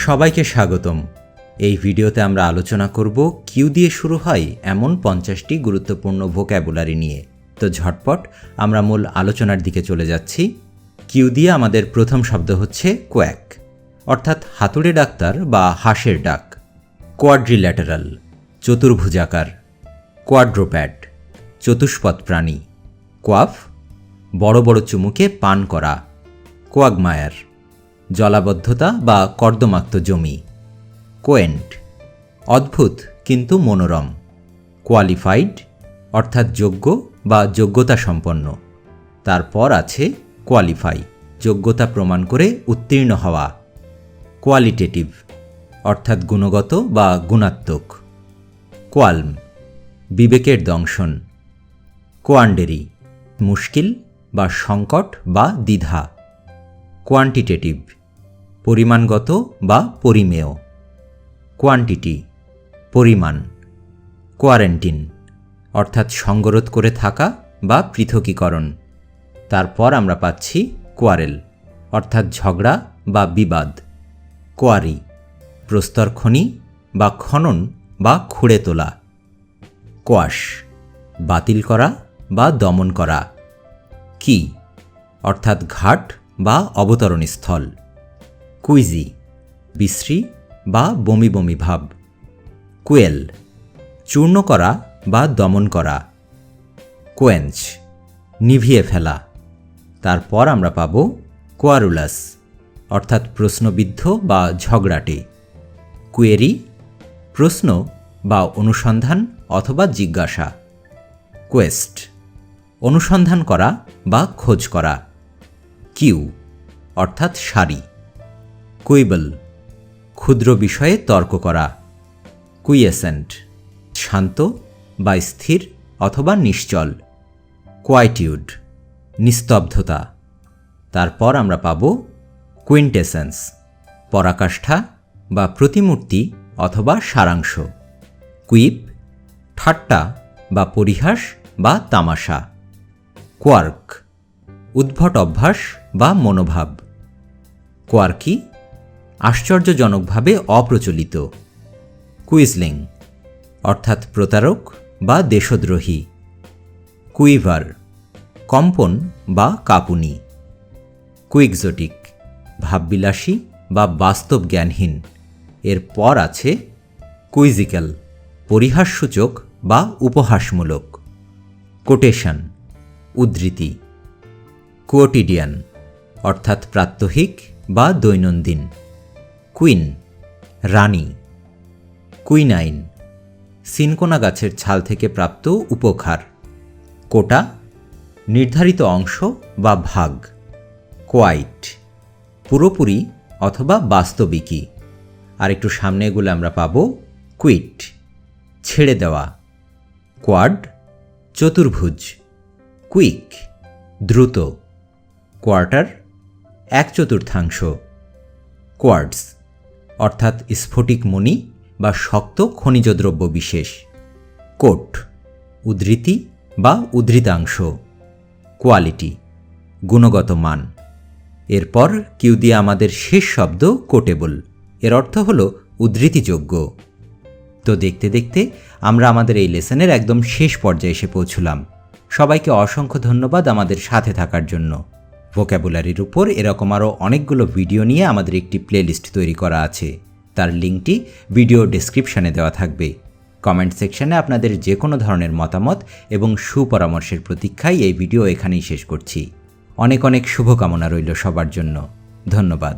সবাইকে স্বাগতম। এই ভিডিওতে আমরা আলোচনা করব কিউ দিয়ে শুরু হয় এমন 50টি গুরুত্বপূর্ণ ভোক্যাবুলারি নিয়ে। তো ঝটপট আমরা মূল আলোচনার দিকে চলে যাচ্ছি। কিউ দিয়ে আমাদের প্রথম শব্দ হচ্ছে কোয়াক, অর্থাৎ হাতুড়ে ডাক্তার বা হাঁসের ডাক। কোয়াড্রিল্যাটারাল, চতুর্ভুজাকার। কোয়াড্রোপ্যাড, চতুষ্পদ প্রাণী। কোয়াফ, বড় বড় চুমুকে পান করা। কোয়াগমায়ার, জলাবদ্ধতা বা কর্দমাক্ত জমি। কোয়েন্ট, অদ্ভুত কিন্তু মনোরম। কোয়ালিফাইড, অর্থাৎ যোগ্য বা যোগ্যতা সম্পন্ন। তারপর আছে কোয়ালিফাই, যোগ্যতা প্রমাণ করে উত্তীর্ণ হওয়া। কোয়ালিটেটিভ, অর্থাৎ গুণগত বা গুণাত্মক। কোয়ালম, বিবেকের দংশন। কোয়ান্ডেরি, মুশকিল বা সংকট বা দ্বিধা। কোয়ান্টিটেটিভ, পরিমাণগত বা পরিমেয়। কোয়ান্টিটি, পরিমাণ। কোয়ারেন্টিন, অর্থাৎ সঙ্গরোধ করে থাকা বা পৃথকীকরণ। তারপর আমরা পাচ্ছি কোয়ারেল, অর্থাৎ ঝগড়া বা বিবাদ। কোয়ারি, প্রস্তর খনি বা খনন বা খুঁড়ে তোলা। কোয়াশ, বাতিল করা বা দমন করা। কি, অর্থাৎ ঘাট বা অবতরণ স্থল। কুইজি, বিশ্রী বা বমি বমি ভাব। কুয়েল, চূর্ণ করা বা দমন করা। কোয়েঞ্চ, নিভিয়ে ফেলা। তারপর আমরা পাব কোয়ারুলাস, অর্থাৎ প্রশ্নবিদ্ধ বা ঝগড়াটে। কুয়েরি, প্রশ্ন বা অনুসন্ধান অথবা জিজ্ঞাসা। কোয়েস্ট, অনুসন্ধান করা বা খোঁজ করা। কিউ, অর্থাৎ সারি। কুইবল, ক্ষুদ্র বিষয়ে তর্ক করা। কুইয়েসেন্ট, শান্ত বা স্থির অথবা নিশ্চল। কোয়াইটিউড, নিস্তব্ধতা। তারপর আমরা পাব কুইন্টেসেন্স, পরাকাষ্ঠা বা প্রতিমূর্তি অথবা সারাংশ। কুইপ, ঠাট্টা বা পরিহাস বা তামাশা। কোয়ার্ক, উদ্ভট অভ্যাস বা মনোভাব। কোয়ার্কি, আশ্চর্যজনকভাবে অপ্রচলিত। কুইজলিং, অর্থাৎ প্রতারক বা দেশদ্রোহী। কুইভার, কম্পন বা কাঁপুনি। কুইকজোটিক, ভাববিলাসী বা বাস্তব জ্ঞানহীন। এরপর আছে কুইজিক্যাল, পরিহাসসূচক বা উপহাসমূলক। কোটেশন, উদ্ধৃতি। কোয়োটিডিয়ান, অর্থাৎ প্রাত্যহিক বা দৈনন্দিন। কুইন, রানী। কুইনাইন, সিনকোনা গাছের ছাল থেকে প্রাপ্ত উপকার। কোটা, নির্ধারিত অংশ বা ভাগ। কোয়াইট, পুরোপুরি অথবা বাস্তবিকই। আর একটু সামনে এগুলো আমরা পাব কুইট, ছেড়ে দেওয়া। কোয়াড, চতুর্ভুজ। কুইক, দ্রুত। কোয়ার্টার, 1/4। কোয়ার্টস, অর্থাৎ স্ফটিক মণি বা শক্ত খনিজ দ্রব্য বিশেষ। কোট, উদ্ধৃতি বা উদ্ধৃতাংশ। কোয়ালিটি, গুণগত মান। এরপর কিউ দিয়ে আমাদের শেষ শব্দ কোটেবল, এর অর্থ হল উদ্ধৃতিযোগ্য। তো দেখতে দেখতে আমরা আমাদের এই লেসনের একদম শেষ পর্যায়ে এসে পৌঁছলাম। সবাইকে অসংখ্য ধন্যবাদ আমাদের সাথে থাকার জন্য। ভোক্যাবুলারির উপর এরকম আরও অনেকগুলো ভিডিও নিয়ে আমাদের একটি প্লেলিস্ট তৈরি করা আছে, তার লিঙ্কটি ভিডিও ডেসক্রিপশানে দেওয়া থাকবে। কমেন্ট সেকশনে আপনাদের যে কোনো ধরনের মতামত এবং সুপরামর্শের প্রতীক্ষায় এই ভিডিও এখানেই শেষ করছি। অনেক অনেক শুভকামনা রইল সবার জন্য। ধন্যবাদ।